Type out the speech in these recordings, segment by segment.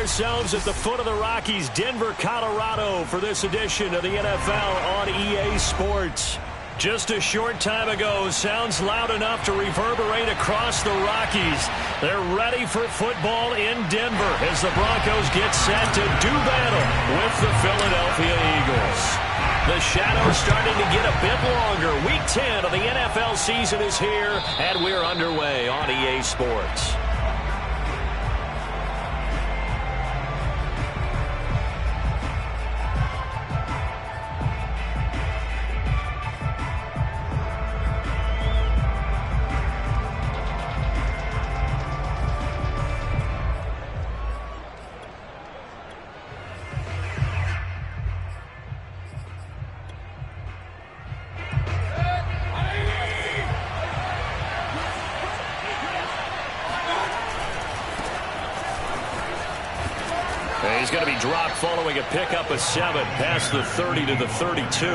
ourselves at the foot of the Rockies, Denver, Colorado, for this edition of the NFL on EA Sports. Just a short time ago, sounds loud enough to reverberate across the Rockies. They're ready for football in Denver as the Broncos get set to do battle with the Philadelphia Eagles. The shadow's starting to get a bit longer. Week 10 of the NFL season is here, and we're underway on EA Sports. He's going to be dropped following a pickup of 7 past the 30 to the 32.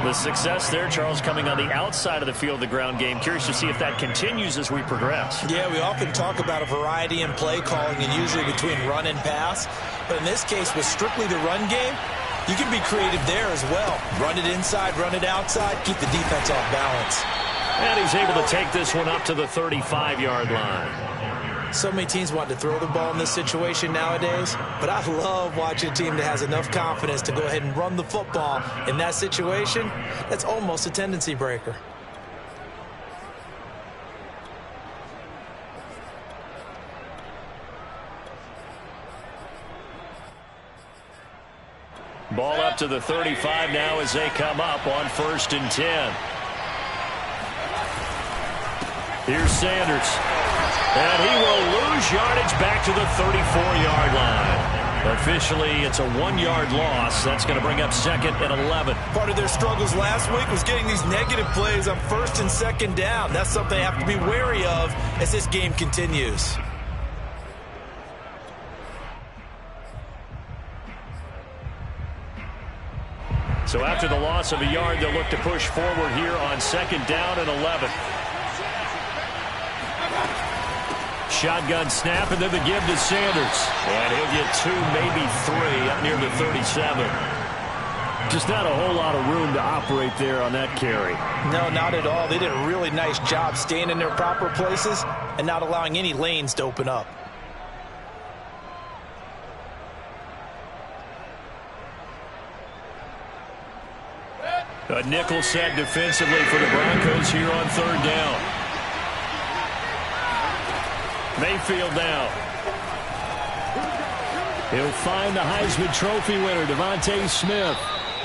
The success there, Charles, coming on the outside of the field, the ground game. Curious to see if that continues as we progress. Yeah, we often talk about a variety in play calling and usually between run and pass. But in this case, with strictly the run game, you can be creative there as well. Run it inside, run it outside, keep the defense off balance. And he's able to take this one up to the 35-yard line. So many teams want to throw the ball in this situation nowadays, but I love watching a team that has enough confidence to go ahead and run the football. In that situation, that's almost a tendency breaker. Ball up to the 35 now as they come up on 1st and 10. Here's Sanders. And he will lose yardage back to the 34-yard line. Officially, it's a 1-yard loss. That's going to bring up 2nd and 11. Part of their struggles last week was getting these negative plays on 1st and 2nd down. That's something they have to be wary of as this game continues. So after the loss of a yard, they'll look to push forward here on 2nd down and 11. Shotgun snap, and then the give to Sanders. And he'll get 2, maybe 3 up near the 37. Just not a whole lot of room to operate there on that carry. No, not at all. They did a really nice job staying in their proper places and not allowing any lanes to open up. A nickel set defensively for the Broncos here on 3rd down. Mayfield now. He'll find the Heisman Trophy winner, Devontae Smith.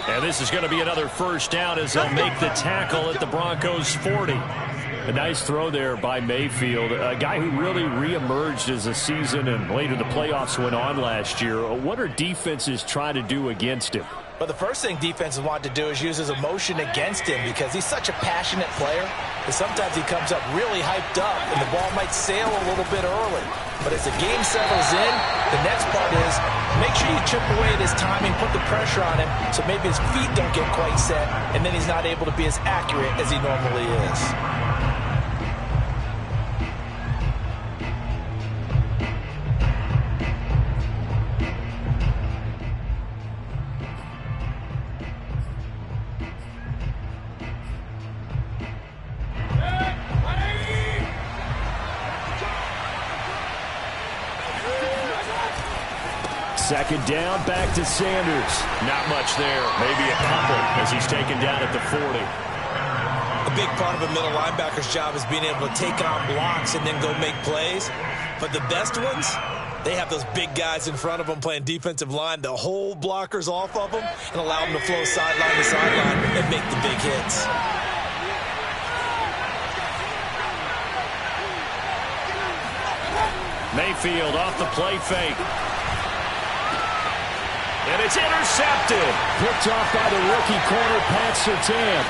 And this is going to be another 1st down as they'll make the tackle at the Broncos' 40. A nice throw there by Mayfield, a guy who really reemerged as the season and later the playoffs went on last year. What are defenses trying to do against him? But the first thing defenses want to do is use his emotion against him because he's such a passionate player that sometimes he comes up really hyped up and the ball might sail a little bit early. But as the game settles in, the next part is make sure you chip away at his timing, put the pressure on him so maybe his feet don't get quite set and then he's not able to be as accurate as he normally is. Second down, back to Sanders. Not much there. Maybe a couple as he's taken down at the 40. A big part of a middle linebacker's job is being able to take on blocks and then go make plays. But the best ones, they have those big guys in front of them playing defensive line. They'll hold blockers off of them and allow them to flow sideline to sideline and make the big hits. Mayfield off the play fake. And it's intercepted. Picked off by the rookie corner, Pat Surtain.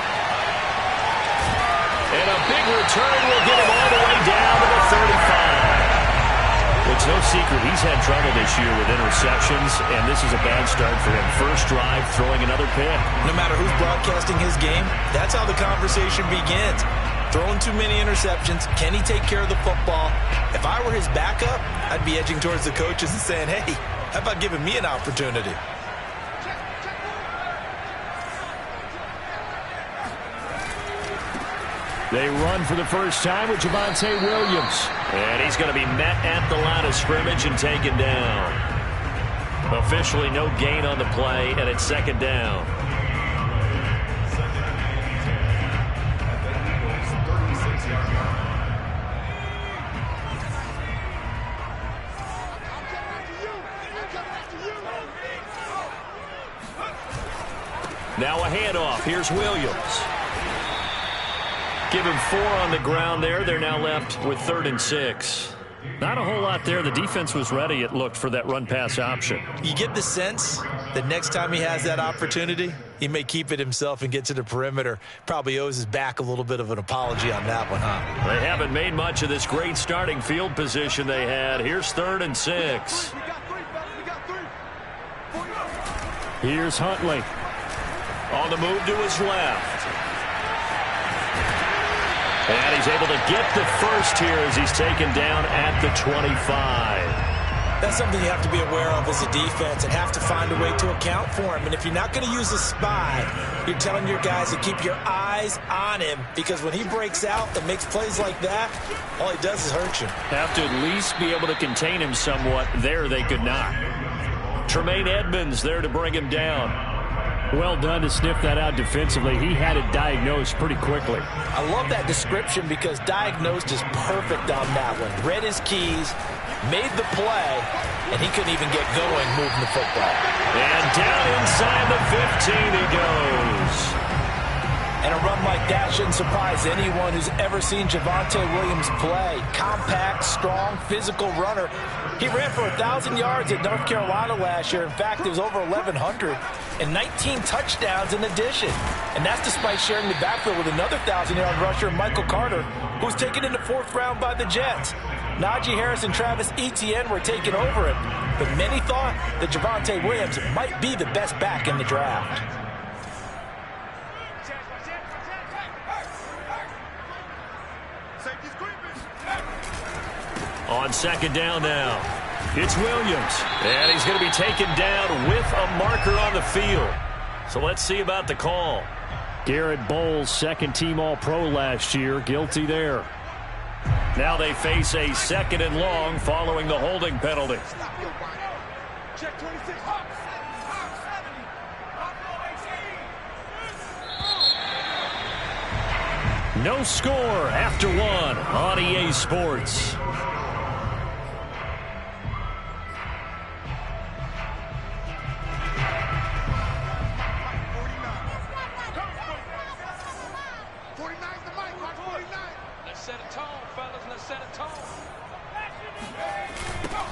And a big return will get him all the way down to the 35. It's no secret he's had trouble this year with interceptions, and this is a bad start for him. First drive, throwing another pick. No matter who's broadcasting his game, that's how the conversation begins. Throwing too many interceptions. Can he take care of the football? If I were his backup, I'd be edging towards the coaches and saying, hey, how about giving me an opportunity? They run for the first time with Javonte Williams. And he's going to be met at the line of scrimmage and taken down. Officially no gain on the play, and it's second down. Now a handoff. Here's Williams. Give him 4 on the ground there. They're now left with 3rd and 6. Not a whole lot there. The defense was ready, it looked, for that run-pass option. You get the sense that next time he has that opportunity, he may keep it himself and get to the perimeter. Probably owes his back a little bit of an apology on that one, huh? They haven't made much of this great starting field position they had. Here's 3rd and 6. Here's Huntley. On the move to his left. And he's able to get the first here as he's taken down at the 25. That's something you have to be aware of as a defense and have to find a way to account for him. And if you're not going to use a spy, you're telling your guys to keep your eyes on him, because when he breaks out and makes plays like that, all he does is hurt you. Have to at least be able to contain him somewhat. There they could not. Tremaine Edmonds there to bring him down. Well done to sniff that out defensively. He had it diagnosed pretty quickly. I love that description because diagnosed is perfect on that one. Read his keys, made the play, and he couldn't even get going moving the football. And down inside the 15 he goes. And a run like that shouldn't surprise anyone who's ever seen Javonte Williams play. Compact, strong, physical runner. He ran for 1,000 yards at North Carolina last year. In fact, it was over 1,100 and 19 touchdowns in addition. And that's despite sharing the backfield with another 1,000-yard rusher, Michael Carter, who was taken in the 4th round by the Jets. Najee Harris and Travis Etienne were taking over him, but many thought that Javonte Williams might be the best back in the draft. On second down now, it's Williams. And he's going to be taken down with a marker on the field. So let's see about the call. Garrett Bowles, second-team All-Pro last year, guilty there. Now they face a 2nd and long following the holding penalty. No score after 1 on EA Sports.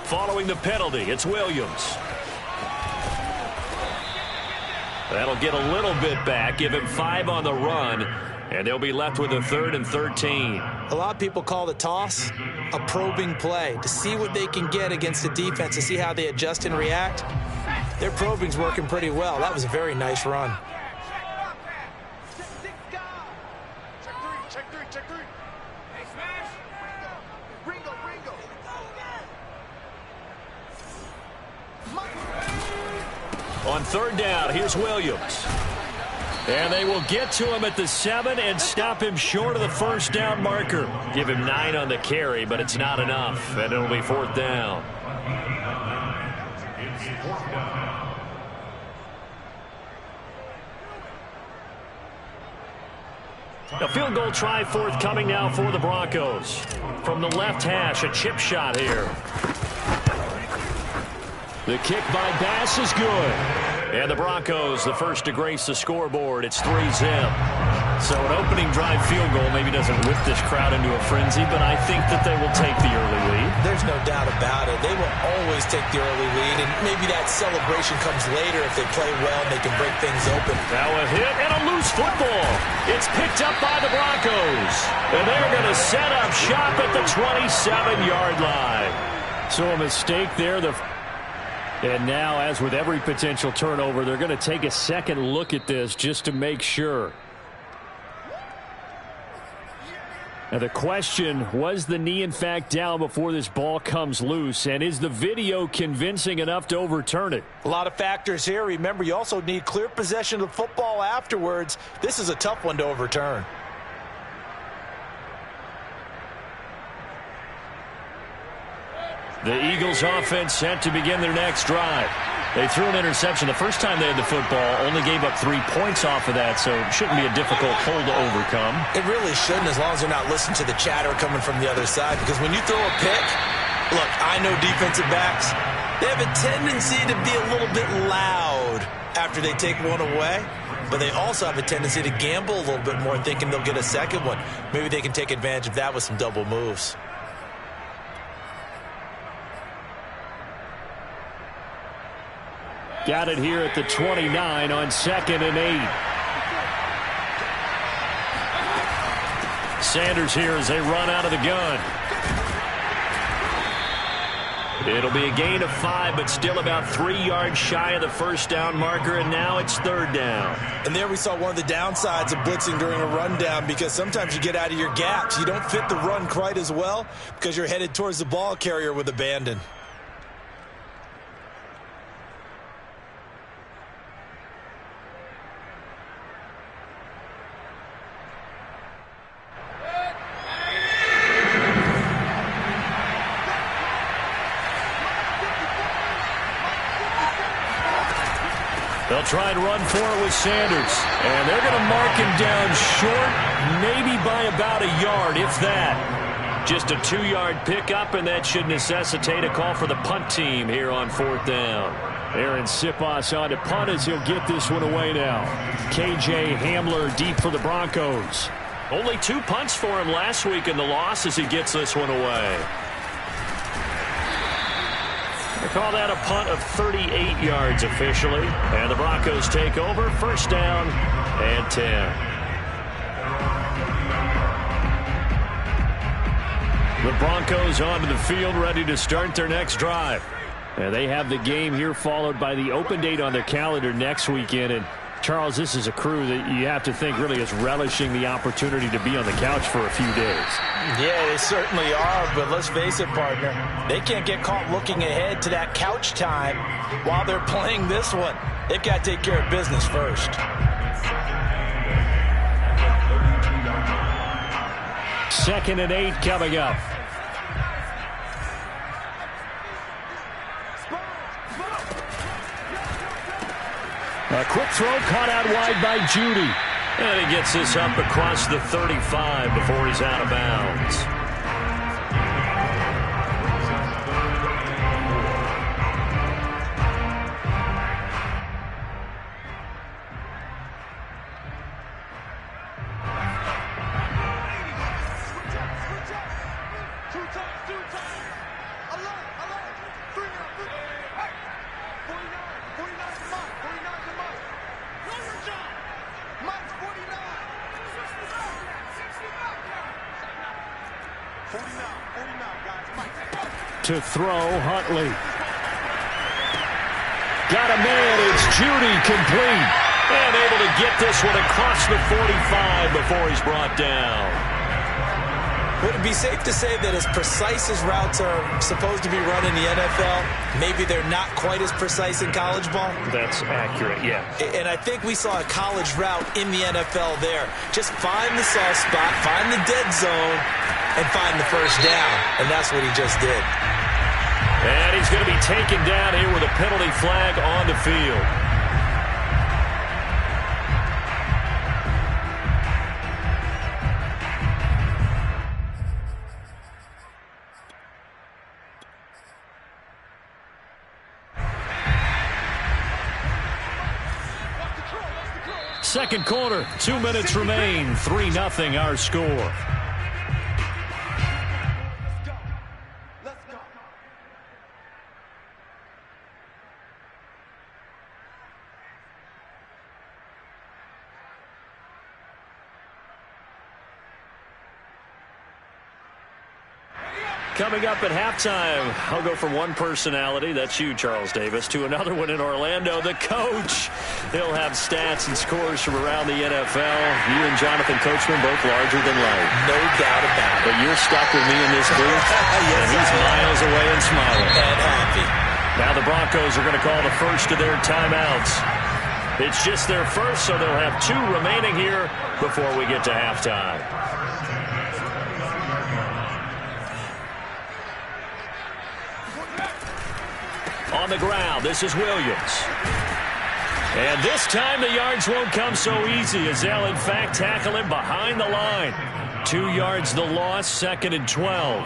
Following the penalty, it's Williams. That'll get a little bit back, give him 5 on the run, and they'll be left with a 3rd and 13. A lot of people call the toss a probing play to see what they can get against the defense, to see how they adjust and react. Their probing's working pretty well. That was a very nice run. On 3rd down, here's Williams. And they will get to him at the 7 and stop him short of the 1st down marker. Give him 9 on the carry, but it's not enough, and it'll be 4th down. A field goal try forthcoming now for the Broncos. From the left hash, a chip shot here. The kick by Bass is good. And the Broncos, the first to grace the scoreboard. It's 3-zip. So an opening drive field goal maybe doesn't whip this crowd into a frenzy, but I think that they will take the early lead. There's no doubt about it. They will always take the early lead, and maybe that celebration comes later if they play well and they can break things open. Now a hit and a loose football. It's picked up by the Broncos. And they're going to set up shop at the 27-yard line. So a mistake there. And now, as with every potential turnover, they're going to take a second look at this just to make sure. Now the question, was the knee in fact down before this ball comes loose? And is the video convincing enough to overturn it? A lot of factors here. Remember, you also need clear possession of the football afterwards. This is a tough one to overturn. The Eagles offense set to begin their next drive. They threw an interception the first time they had the football, only gave up 3 points off of that, so it shouldn't be a difficult hole to overcome. It really shouldn't, as long as they're not listening to the chatter coming from the other side, because when you throw a pick, look, I know defensive backs, they have a tendency to be a little bit loud after they take one away, but they also have a tendency to gamble a little bit more, thinking they'll get a second one. Maybe they can take advantage of that with some double moves. Got it here at the 29 on 2nd and 8. Sanders here as they run out of the gun. It'll be a gain of 5, but still about 3 yards shy of the first down marker, and now it's 3rd down. And there we saw one of the downsides of blitzing during a rundown, because sometimes you get out of your gaps. You don't fit the run quite as well because you're headed towards the ball carrier with abandon. They'll try and run for it with Sanders. And they're going to mark him down short, maybe by about a yard, if that. Just a 2-yard pickup, and that should necessitate a call for the punt team here on 4th down. Aaron Siposs on to punt as he'll get this one away now. KJ Hamler deep for the Broncos. Only 2 punts for him last week in the loss as he gets this one away. They call that a punt of 38 yards officially. And the Broncos take over, 1st down and 10. The Broncos onto the field, ready to start their next drive. And they have the game here followed by the open date on their calendar next weekend. And Charles, this is a crew that you have to think really is relishing the opportunity to be on the couch for a few days. Yeah, they certainly are, but let's face it, partner. They can't get caught looking ahead to that couch time while they're playing this one. They've got to take care of business first. 2nd and 8 coming up. A quick throw caught out wide by Judy. And he gets this up across the 35 before he's out of bounds. To throw, Huntley. Got a man, it's Judy, complete. And able to get this one across the 45 before he's brought down. Would it be safe to say that as precise as routes are supposed to be run in the NFL, maybe they're not quite as precise in college ball? That's accurate, yeah. And I think we saw a college route in the NFL there. Just find the soft spot, find the dead zone, and find the first down. And that's what he just did. And he's going to be taken down here with a penalty flag on the field. Second quarter, 2 minutes remain, 3-0 our score. Coming up at halftime, I'll go from one personality, that's you, Charles Davis, to another one in Orlando, the coach. He'll have stats and scores from around the NFL. You and Jonathan Coachman both larger than life. No doubt about it. But you're stuck with me in this booth, yes, and he's miles away and smiling. And happy. Now the Broncos are going to call the first of their timeouts. It's just their first, so they'll have 2 remaining here before we get to halftime. On the ground, this is Williams. And this time the yards won't come so easy as they'll, in fact, tackle him behind the line. 2 yards the loss, 2nd and 12.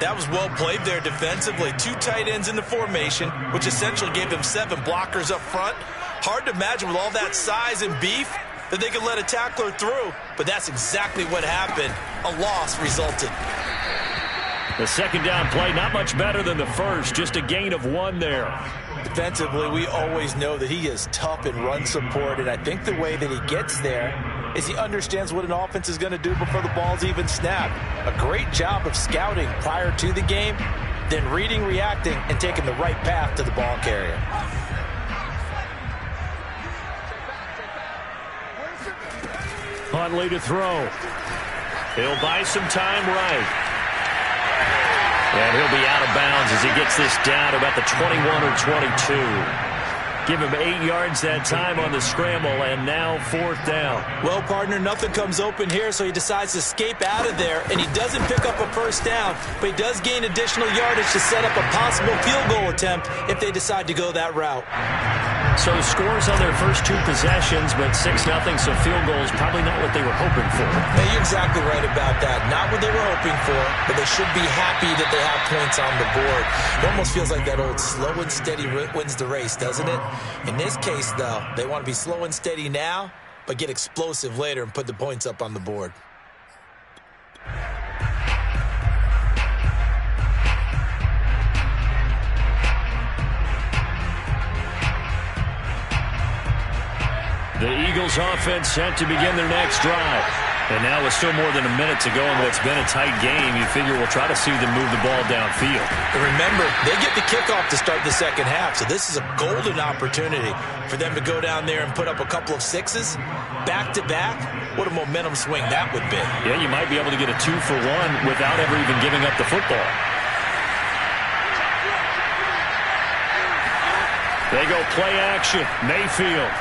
That was well played there defensively. 2 tight ends in the formation, which essentially gave them 7 blockers up front. Hard to imagine with all that size and beef that they could let a tackler through. But that's exactly what happened. A loss resulted. The second down play, not much better than the first, just a gain of 1 there. Defensively, we always know that he is tough in run support, and I think the way that he gets there is he understands what an offense is going to do before the ball's even snapped. A great job of scouting prior to the game, then reading, reacting, and taking the right path to the ball carrier. Huntley to throw. He'll buy some time right. And he'll be out of bounds as he gets this down to about the 21 or 22. Give him 8 yards that time on the scramble, and now 4th down. Well, partner, nothing comes open here, so he decides to escape out of there, and he doesn't pick up a first down, but he does gain additional yardage to set up a possible field goal attempt if they decide to go that route. So scores on their first 2 possessions, but 6-0, so field goal is probably not what they were hoping for. Hey, you're exactly right about that. Not what they were hoping for, but they should be happy that they have points on the board. It almost feels like that old slow and steady wins the race, doesn't it? In this case, though, they want to be slow and steady now, but get explosive later and put the points up on the board. The Eagles offense set to begin their next drive. And now with still more than a minute to go in what's been a tight game, you figure we'll try to see them move the ball downfield. And remember, they get the kickoff to start the second half, so this is a golden opportunity for them to go down there and put up a couple of 6s back-to-back. What a momentum swing that would be. Yeah, you might be able to get a 2-for-1 without ever even giving up the football. They go play action. Mayfield.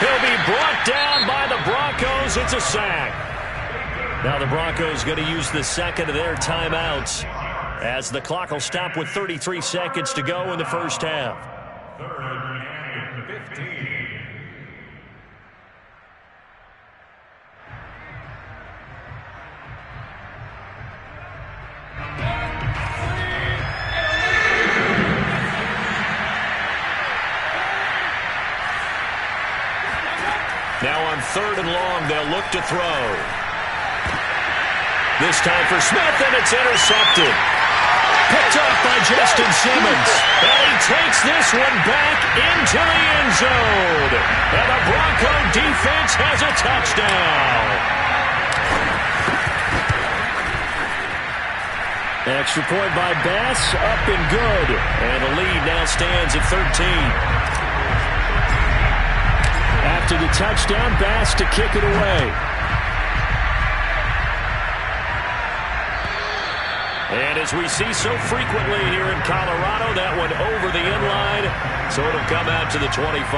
He'll be brought down by the Broncos. It's a sack. Now the Broncos going to use the second of their timeouts as the clock will stop with 33 seconds to go in the first half. 3rd and 15. Now on 3rd and long, they'll look to throw. This time for Smith, and it's intercepted. Picked up by Justin Simmons. And he takes this one back into the end zone. And the Bronco defense has a touchdown. Extra point by Bass, up and good. And the lead now stands at 13. After the touchdown, Bass to kick it away. And as we see so frequently here in Colorado, that one over the end line, so it'll come out to the 25.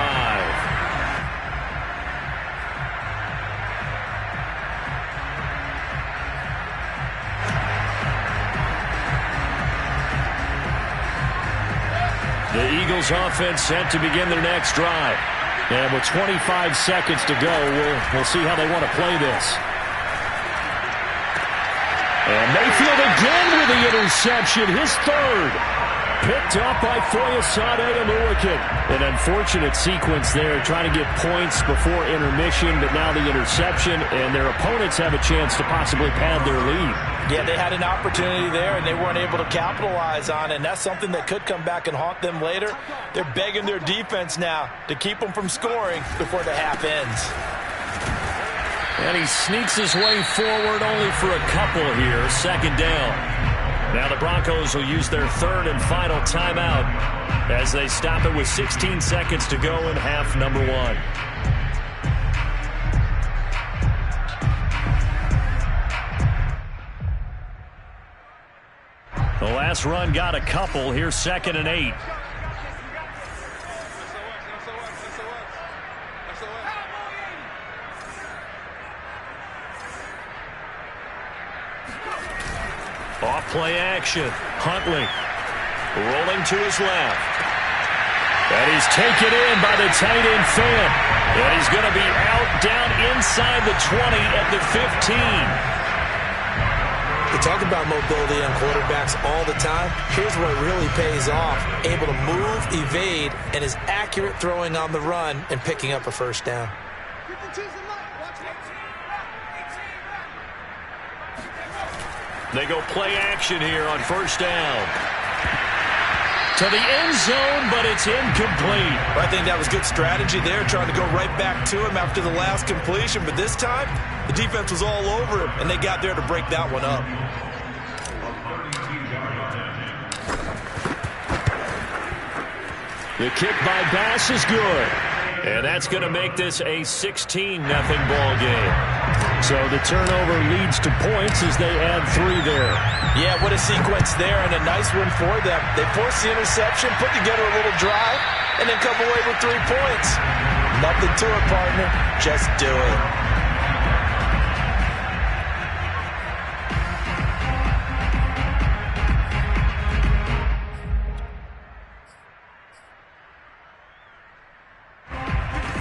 The Eagles offense set to begin their next drive. And with 25 seconds to go, we'll see how they want to play this. And Mayfield again with the interception, his 3rd. Picked up by Foyesade Oluwakin. An unfortunate sequence there, trying to get points before intermission, but now the interception, and their opponents have a chance to possibly pad their lead. Yeah, they had an opportunity there, and they weren't able to capitalize on it, and that's something that could come back and haunt them later. They're begging their defense now to keep them from scoring before the half ends. And he sneaks his way forward only for a couple here. Second down. Now the Broncos will use their third and final timeout as they stop it with 16 seconds to go in half number 1. The last run got a couple. Here's 2nd and 8. Off play action. Huntley rolling to his left. And he's taken in by the tight end Fant. And he's going to be out down inside the 20 at the 15. We talk about mobility on quarterbacks all the time. Here's where it really pays off. Able to move, evade, and is accurate throwing on the run and picking up a first down. They go play action here on first down. To the end zone, but it's incomplete. I think that was good strategy there, trying to go right back to him after the last completion. But this time, the defense was all over him, and they got there to break that one up. The kick by Bass is good. And that's going to make this a 16-0 ball game. So the turnover leads to points as they add 3 there. Yeah, what a sequence there, and a nice one for them. They force the interception, put together a little drive, and then come away with 3 points. Nothing to it, partner. Just do it.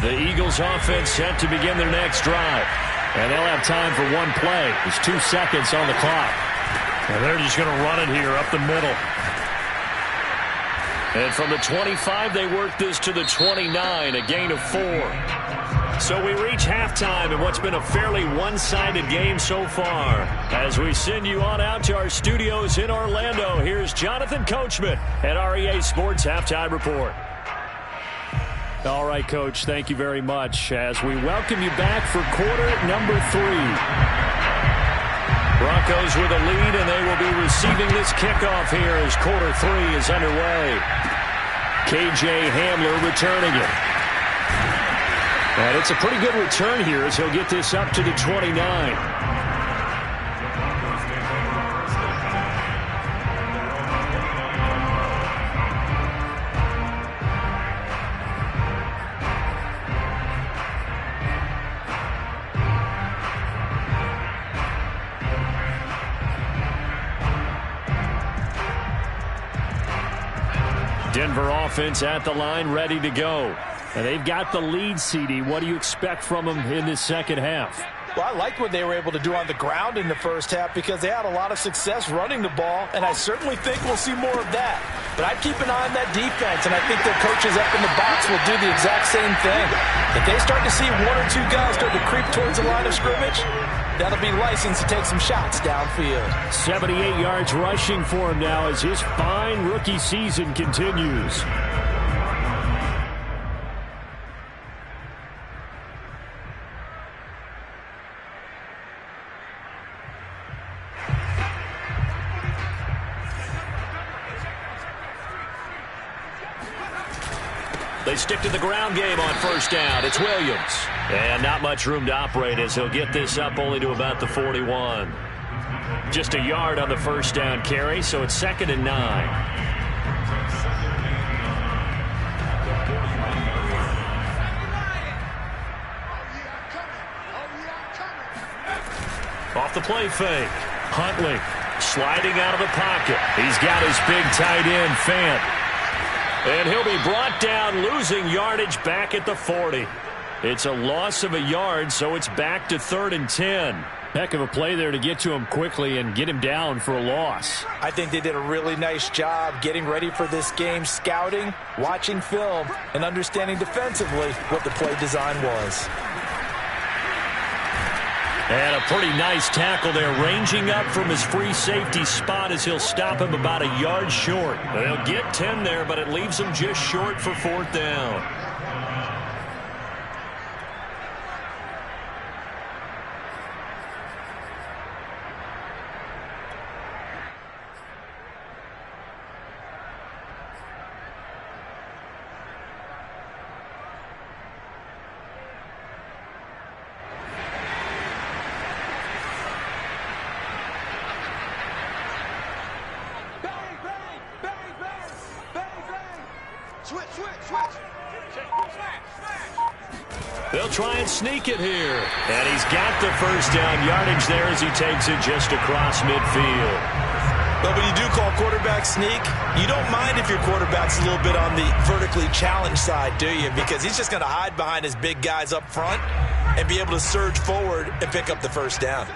The Eagles offense set to begin their next drive. And they'll have time for one play. There's 2 seconds on the clock. And they're just going to run it here up the middle. And from the 25, they work this to the 29, a gain of 4. So we reach halftime in what's been a fairly one-sided game so far. As we send you on out to our studios in Orlando, here's Jonathan Coachman at REA Sports Halftime Report. All right, Coach, thank you very much as we welcome you back for quarter number 3. Broncos with a lead, and they will be receiving this kickoff here as quarter 3 is underway. KJ Hamler returning it. And it's a pretty good return here as he'll get this up to the 29. Denver offense at the line, ready to go. And they've got the lead, CD. What do you expect from them in this second half? Well, I liked what they were able to do on the ground in the first half because they had a lot of success running the ball, and I certainly think we'll see more of that. But I'd keep an eye on that defense, and I think their coaches up in the box will do the exact same thing. If they start to see 1 or 2 guys start to creep towards the line of scrimmage, that'll be licensed to take some shots downfield. 78 yards rushing for him now as his fine rookie season continues. They stick to the ground game on first down. It's Williams. And not much room to operate as he'll get this up only to about the 41. Just a yard on the first down carry, so it's 2nd and 9. Off the play fake. Huntley sliding out of the pocket. He's got his big tight end, Fant. And he'll be brought down, losing yardage back at the 40. It's a loss of a yard, so it's back to 3rd and 10. Heck of a play there to get to him quickly and get him down for a loss. I think they did a really nice job getting ready for this game, scouting, watching film, and understanding defensively what the play design was. And a pretty nice tackle there, ranging up from his free safety spot as he'll stop him about a yard short. They'll get 10 there, but it leaves him just short for 4th down. They'll try and sneak it here. And he's got the first down yardage there as he takes it just across midfield. But when you do call quarterback sneak, you don't mind if your quarterback's a little bit on the vertically challenged side, do you? Because he's just going to hide behind his big guys up front and be able to surge forward and pick up the first down.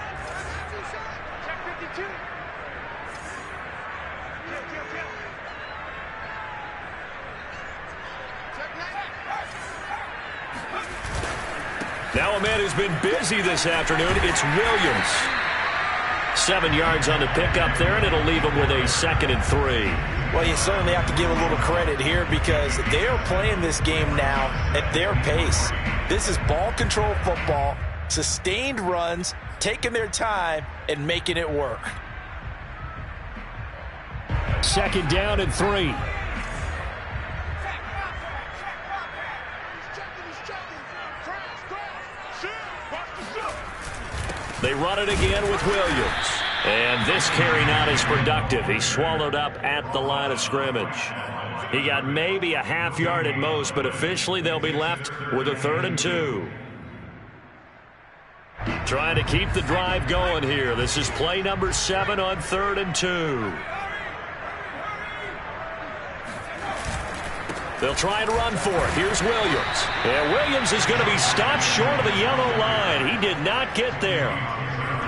Now a man who's been busy this afternoon, it's Williams. 7 yards on the pickup there, and it'll leave him with a 2nd and 3. Well, you certainly have to give a little credit here because they are playing this game now at their pace. This is ball control football, sustained runs, taking their time, and making it work. 2nd down and 3. They run it again with Williams. And this carry not as productive. He's swallowed up at the line of scrimmage. He got maybe a half yard at most, but officially they'll be left with a 3rd and 2. Trying to keep the drive going here. This is play number 7 on 3rd and 2. They'll try and run for it. Here's Williams. And Williams is going to be stopped short of the yellow line. He did not get there.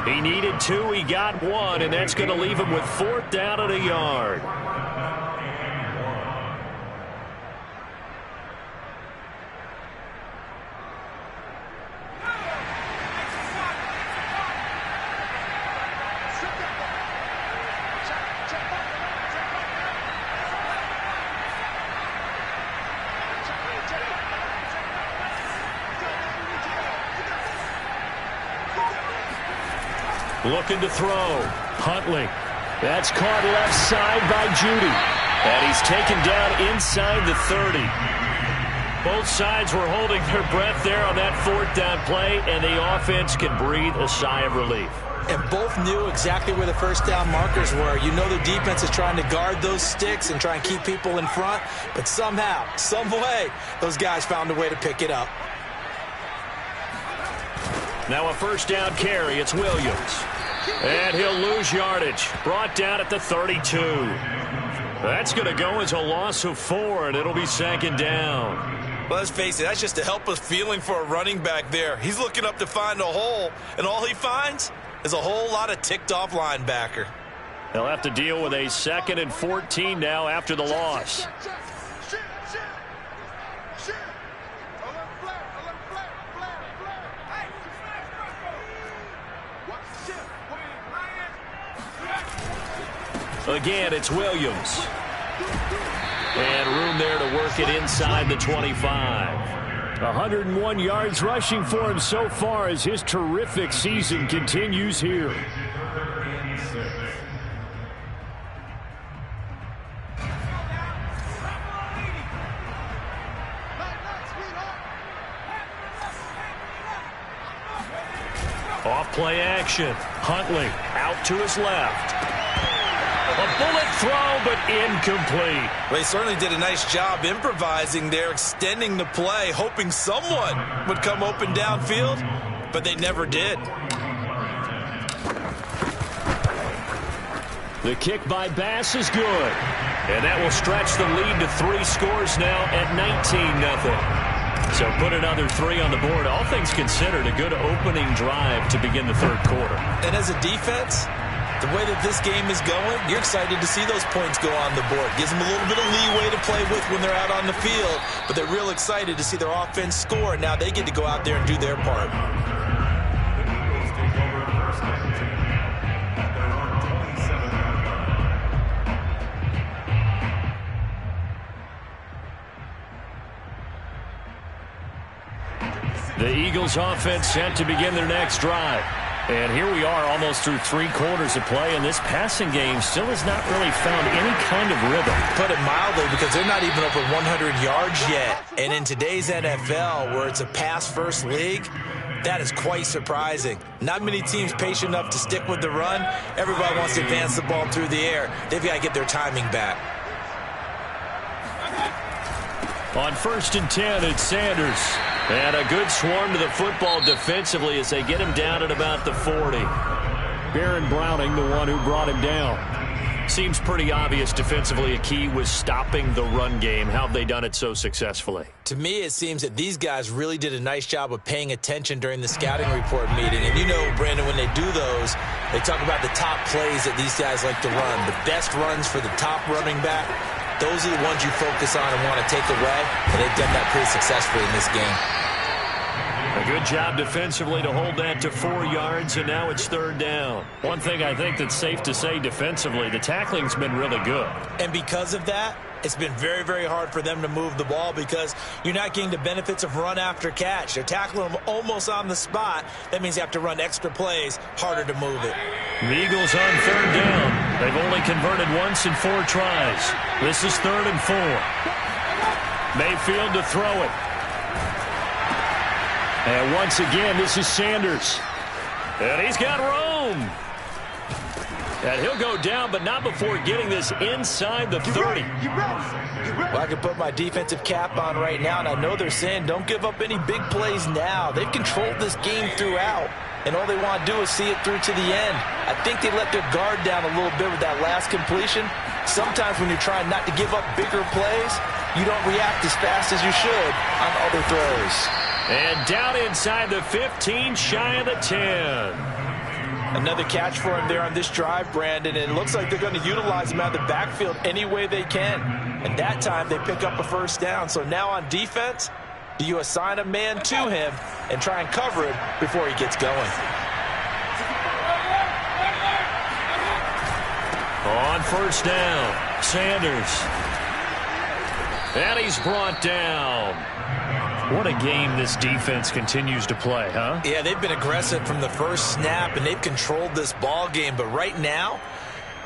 He needed 2. He got 1, and that's going to leave him with 4th down and a yard. Looking to throw. Huntley. That's caught left side by Judy. And he's taken down inside the 30. Both sides were holding their breath there on that 4th down play, and the offense can breathe a sigh of relief. And both knew exactly where the first down markers were. You know the defense is trying to guard those sticks and try and keep people in front, but somehow, some way, those guys found a way to pick it up. Now a first down carry. It's Williams. And he'll lose yardage. Brought down at the 32. That's going to go as a loss of 4, and it'll be 2nd down. Well, let's face it, that's just a helpless feeling for a running back there. He's looking up to find a hole, and all he finds is a whole lot of ticked-off linebacker. They'll have to deal with a 2nd and 14 now after the loss. Again, it's Williams. And room there to work it inside the 25. 101 yards rushing for him so far as his terrific season continues here. Off play action. Huntley out to his left. A bullet throw, but incomplete. Well, he certainly did a nice job improvising there, extending the play, hoping someone would come open downfield, but they never did. The kick by Bass is good. And that will stretch the lead to 3 scores now at 19-0. So put another 3 on the board. All things considered, a good opening drive to begin the 3rd quarter. And as a defense, the way that this game is going, you're excited to see those points go on the board. Gives them a little bit of leeway to play with when they're out on the field, but they're real excited to see their offense score. Now they get to go out there and do their part. The Eagles offense set to begin their next drive. And here we are almost through 3 quarters of play, and this passing game still has not really found any kind of rhythm. Put it mildly, because they're not even over 100 yards yet. And in today's NFL, where it's a pass-first league, that is quite surprising. Not many teams patient enough to stick with the run. Everybody wants to advance the ball through the air. They've got to get their timing back. On 1st and 10, it's Sanders. And a good swarm to the football defensively as they get him down at about the 40. Baron Browning, the one who brought him down. Seems pretty obvious defensively a key was stopping the run game. How have they done it so successfully? To me, it seems that these guys really did a nice job of paying attention during the scouting report meeting. And you know, Brandon, when they do those, they talk about the top plays that these guys like to run. The best runs for the top running back, those are the ones you focus on and want to take away. And they've done that pretty successfully in this game. A good job defensively to hold that to 4 yards, and now it's 3rd down. One thing I think that's safe to say defensively, the tackling's been really good. And because of that, it's been very, very hard for them to move the ball because you're not getting the benefits of run after catch. They're tackling them almost on the spot. That means you have to run extra plays, harder to move it. The Eagles on 3rd down. They've only converted once in 4 tries. This is 3rd and 4. Mayfield to throw it. And once again, this is Sanders. And he's got room. And he'll go down, but not before getting this inside the 30. Well, I can put my defensive cap on right now, and I know they're saying don't give up any big plays now. They've controlled this game throughout, and all they want to do is see it through to the end. I think they let their guard down a little bit with that last completion. Sometimes when you're trying not to give up bigger plays, you don't react as fast as you should on other throws. And down inside the 15, shy of the 10. Another catch for him there on this drive, Brandon, and it looks like they're going to utilize him out of the backfield any way they can. And that time they pick up a 1st down. So now on defense, do you assign a man to him and try and cover him before he gets going? On 1st down, Sanders. And he's brought down. What a game this defense continues to play, huh? Yeah, they've been aggressive from the first snap, and they've controlled this ball game. But right now,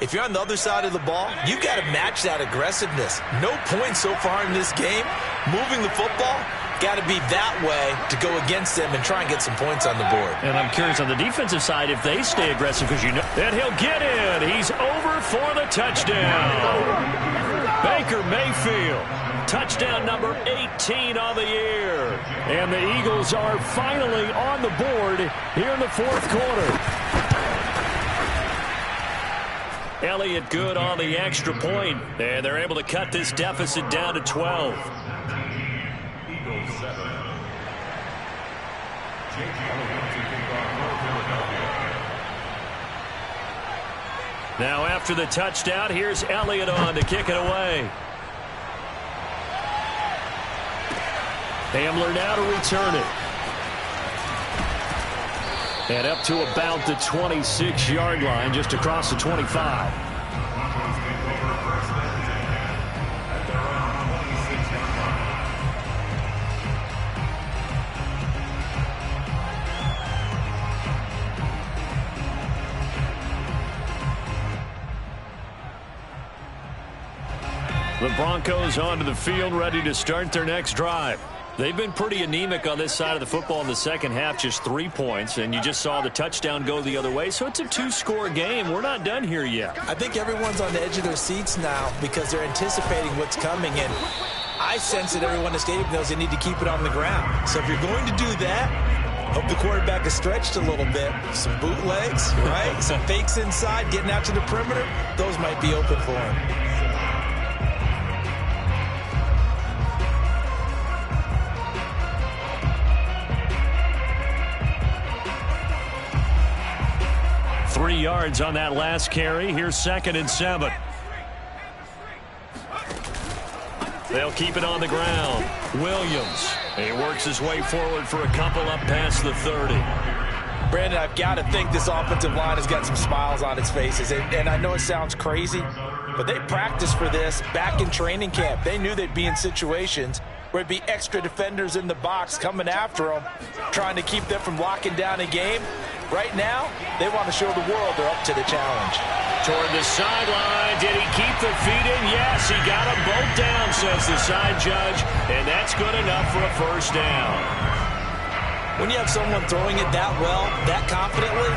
if you're on the other side of the ball, you've got to match that aggressiveness. No points so far in this game. Moving the football, got to be that way to go against them and try and get some points on the board. And I'm curious on the defensive side if they stay aggressive, because you know that he'll get in. He's over for the touchdown. Baker Mayfield. Touchdown number 18 on the year. And the Eagles are finally on the board here in the 4th quarter. Elliott good on the extra point. And they're able to cut this deficit down to 12. Now after the touchdown, here's Elliott on to kick it away. Hamler now to return it. And up to about the 26-yard line, just across the 25. The Broncos onto the field, ready to start their next drive. They've been pretty anemic on this side of the football in the second half, just 3 points, and you just saw the touchdown go the other way, so it's a 2-score game. We're not done here yet. I think everyone's on the edge of their seats now because they're anticipating what's coming, and I sense that everyone in the stadium knows they need to keep it on the ground. So if you're going to do that, hope the quarterback is stretched a little bit. Some bootlegs, right? Some fakes inside, getting out to the perimeter. Those might be open for him. Three yards on that last carry. Here's 2nd and 7. They'll keep it on the ground. Williams. He works his way forward for a couple up past the 30. Brandon, I've got to think this offensive line has got some smiles on its faces. And I know it sounds crazy, but they practiced for this back in training camp. They knew they'd be in situations where there'd be extra defenders in the box coming after them, trying to keep them from locking down a game. Right now, they want to show the world they're up to the challenge. Toward the sideline. Did he keep the feet in? Yes, he got them both down, says the side judge, and that's good enough for a 1st down. When you have someone throwing it that well, that confidently,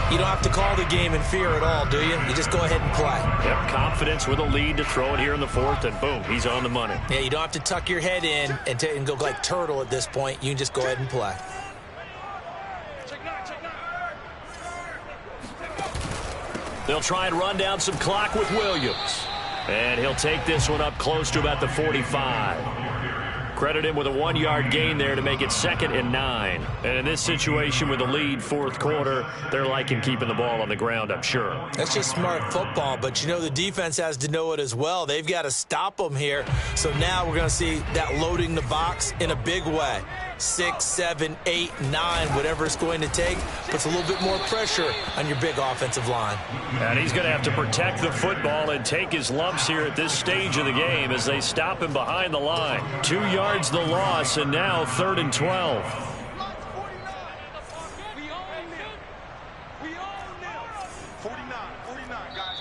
You don't have to call the game in fear at all, do you? You just go ahead and play. Yep, confidence with a lead to throw it here in the fourth, and boom, he's on the money. Yeah, you don't have to tuck your head in and go like turtle at this point. You can just go ahead and play. They'll try and run down some clock with Williams. And he'll take this one up close to about the 45. Credit him with a 1-yard gain there to make it 2nd and 9. And in this situation with the lead fourth quarter, they're liking keeping the ball on the ground, I'm sure. That's just smart football, but you know the defense has to know it as well. They've got to stop them here. So now we're going to see that loading the box in a big way. 6, 7, 8, 9, whatever it's going to take, puts a little bit more pressure on your big offensive line. And he's going to have to protect the football and take his lumps here at this stage of the game as they stop him behind the line. 2 yards the loss, and now 3rd and 12.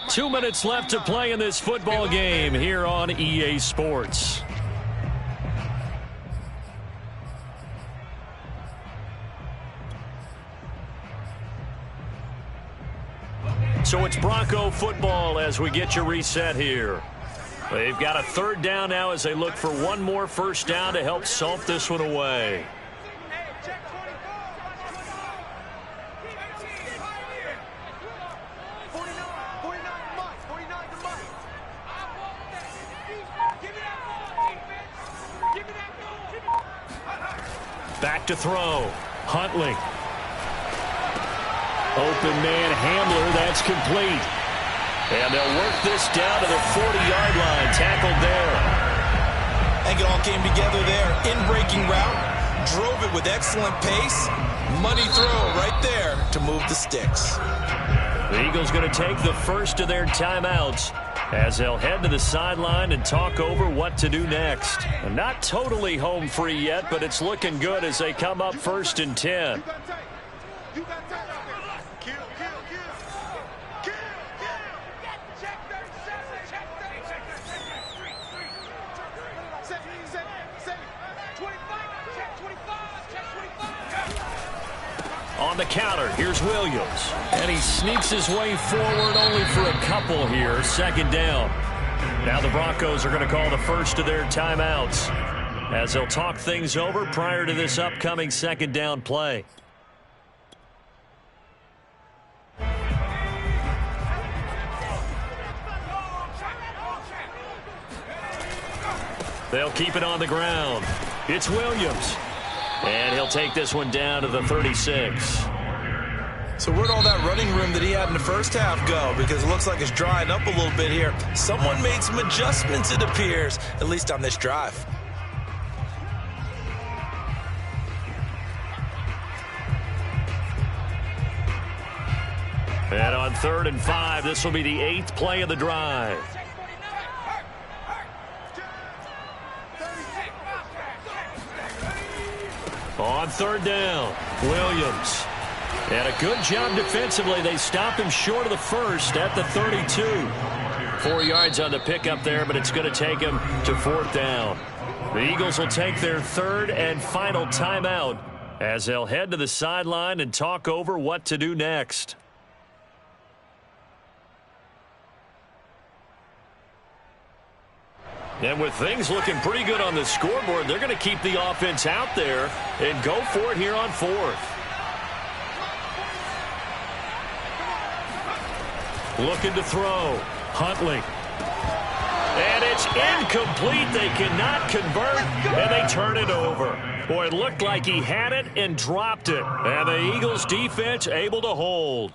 2 minutes left to play in this football game here on EA Sports. So it's Bronco football as we get you reset here. They've got a 3rd down now as they look for one more first down to help salt this one away. Back to throw. Huntley. Open man Hamler, that's complete. And they'll work this down to the 40-yard line. Tackled there. I think it all came together there. In-breaking route. Drove it with excellent pace. Money throw right there to move the sticks. The Eagles going to take the first of their timeouts as they'll head to the sideline and talk over what to do next. And not totally home free yet, but it's looking good as they come up 1st and 10. On the counter, here's Williams. And he sneaks his way forward only for a couple here. 2nd down. Now the Broncos are going to call the first of their timeouts as they'll talk things over prior to this upcoming 2nd down play. They'll keep it on the ground. It's Williams. And he'll take this one down to the 36. So where'd all that running room that he had in the first half go? Because it looks like it's drying up a little bit here. Someone made some adjustments, it appears, at least on this drive. And on 3rd and 5, this will be the 8th play of the drive. On 3rd down, Williams. And a good job defensively. They stop him short of the first at the 32. 4 yards on the pickup there, but it's going to take him to 4th down. The Eagles will take their 3rd and final timeout as they'll head to the sideline and talk over what to do next. And with things looking pretty good on the scoreboard, they're going to keep the offense out there and go for it here on 4th. Looking to throw. Huntley. And it's incomplete. They cannot convert, and they turn it over. Boy, it looked like he had it and dropped it. And the Eagles defense able to hold.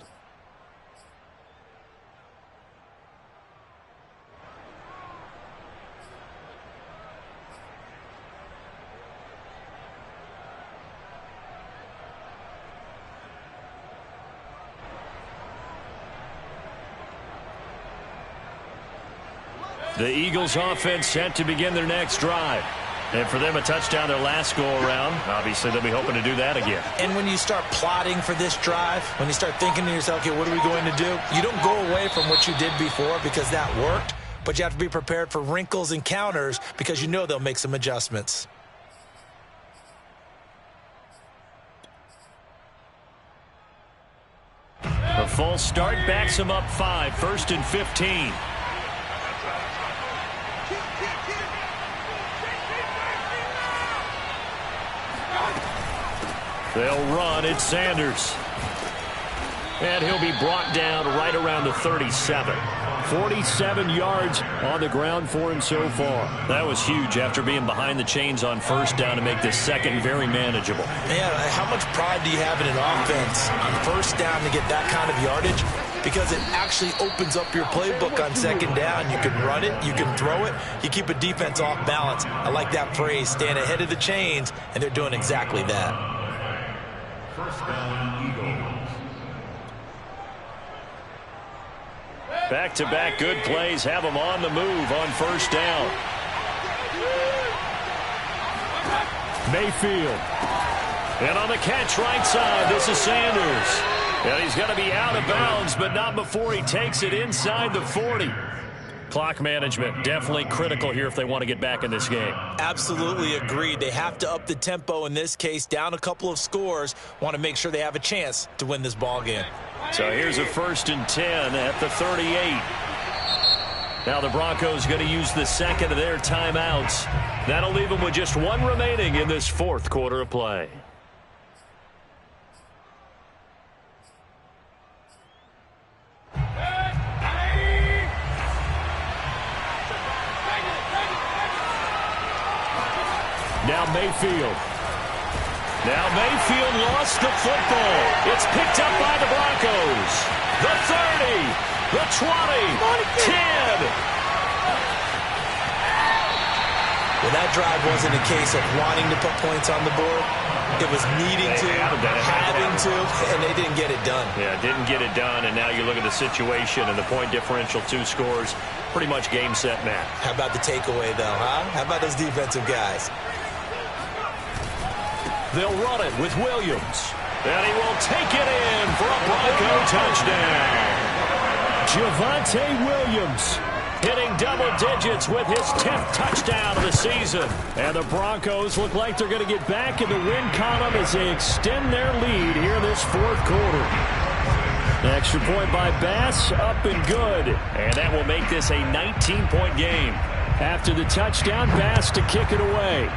The Eagles offense set to begin their next drive. And for them, a touchdown their last go-around. Obviously, they'll be hoping to do that again. And when you start plotting for this drive, when you start thinking to yourself, okay, what are we going to do? You don't go away from what you did before because that worked, but you have to be prepared for wrinkles and counters because you know they'll make some adjustments. The False start backs him up 5, 1st and 15. They'll run. It's Sanders. And he'll be brought down right around the 37. 47 yards on the ground for him so far. That was huge after being behind the chains on 1st down to make this second very manageable. Man, how much pride do you have in an offense on 1st down to get that kind of yardage? Because it actually opens up your playbook on 2nd down. You can run it, you can throw it, you keep a defense off balance. I like that phrase, stand ahead of the chains, and they're doing exactly that. 1st down, Eagles. Back-to-back good plays have them on the move on 1st down. Mayfield. And on the catch right side, this is Sanders. And he's going to be out of bounds, but not before he takes it inside the 40. Clock management definitely critical here if they want to get back in this game. Absolutely agreed. They have to up the tempo in this case, down a couple of scores. Want to make sure they have a chance to win this ball game. So here's a 1st and 10 at the 38. Now the Broncos going to use the second of their timeouts. That'll leave them with just 1 remaining in this 4th quarter of play. Now Mayfield. Now Mayfield lost the football. It's picked up by the Broncos. The 30, the 20, 10. Well, that drive wasn't a case of wanting to put points on the board. It was needing to, having to, and they didn't get it done. Yeah, didn't get it done, and now you look at the situation and the point differential, 2 scores, pretty much game, set, match. How about the takeaway, though, huh? How about those defensive guys? They'll run it with Williams. And he will take it in for a Bronco touchdown. Javonte Williams hitting double digits with his 10th touchdown of the season. And the Broncos look like they're going to get back in the win column as they extend their lead here in this 4th quarter. Extra point by Bass, up and good. And that will make this a 19-point game. After the touchdown, Bass to kick it away.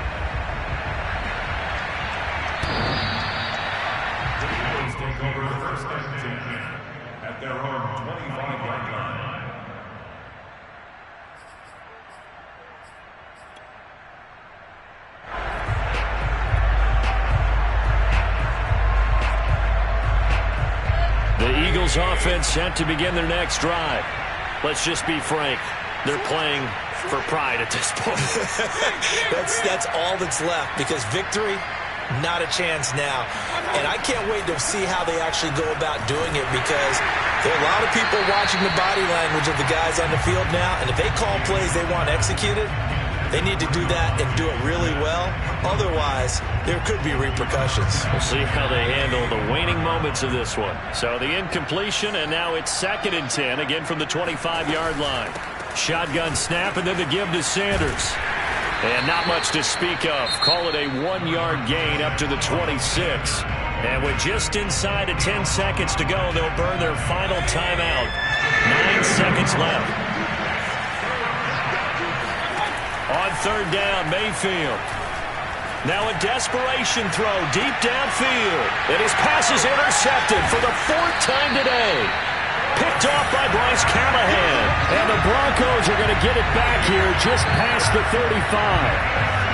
Take over the 1st and 10 at their own 25-yard line. The Eagles offense set to begin their next drive. Let's just be frank. They're playing for pride at this point. That's all that's left, because victory, not a chance now. And I can't wait to see how they actually go about doing it, because there are a lot of people watching the body language of the guys on the field now, and if they call plays they want executed, they need to do that and do it really well. Otherwise, there could be repercussions. We'll see how they handle the waning moments of this one. So the incompletion, and now it's 2nd and 10, again from the 25-yard line. Shotgun snap, and then the give to Sanders. And not much to speak of. Call it a 1-yard gain up to the 26. And with just inside of 10 seconds to go, they'll burn their final timeout. 9 seconds left. On 3rd down, Mayfield. Now a desperation throw deep downfield. And his pass is intercepted for the 4th time today. Picked off by Bryce Callahan. And the Broncos are going to get it back here just past the 35.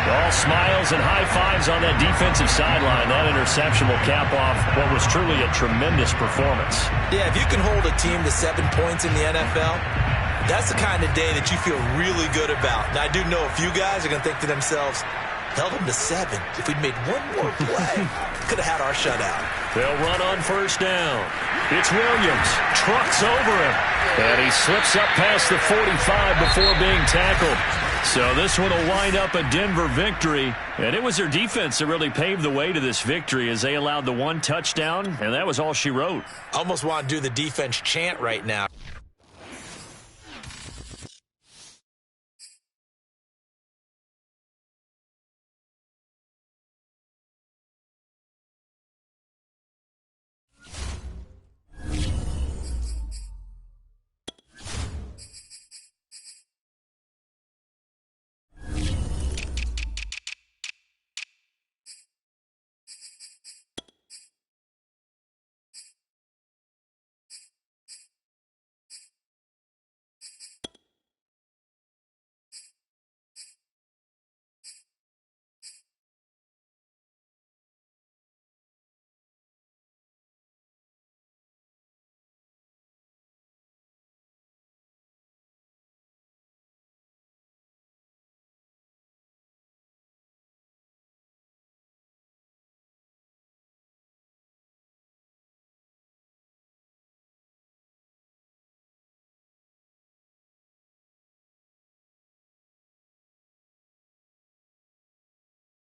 All smiles and high fives on that defensive sideline. That interception will cap off what was truly a tremendous performance. Yeah, if you can hold a team to 7 points in the NFL, that's the kind of day that you feel really good about. Now, I do know a few guys are going to think to themselves, held them to 7. If we'd made one more play, could have had our shutout. They'll run on 1st down. It's Williams. Trucks over him. And he slips up past the 45 before being tackled. So this one will wind up a Denver victory. And it was their defense that really paved the way to this victory as they allowed the 1 touchdown. And that was all she wrote. I almost want to do the defense chant right now.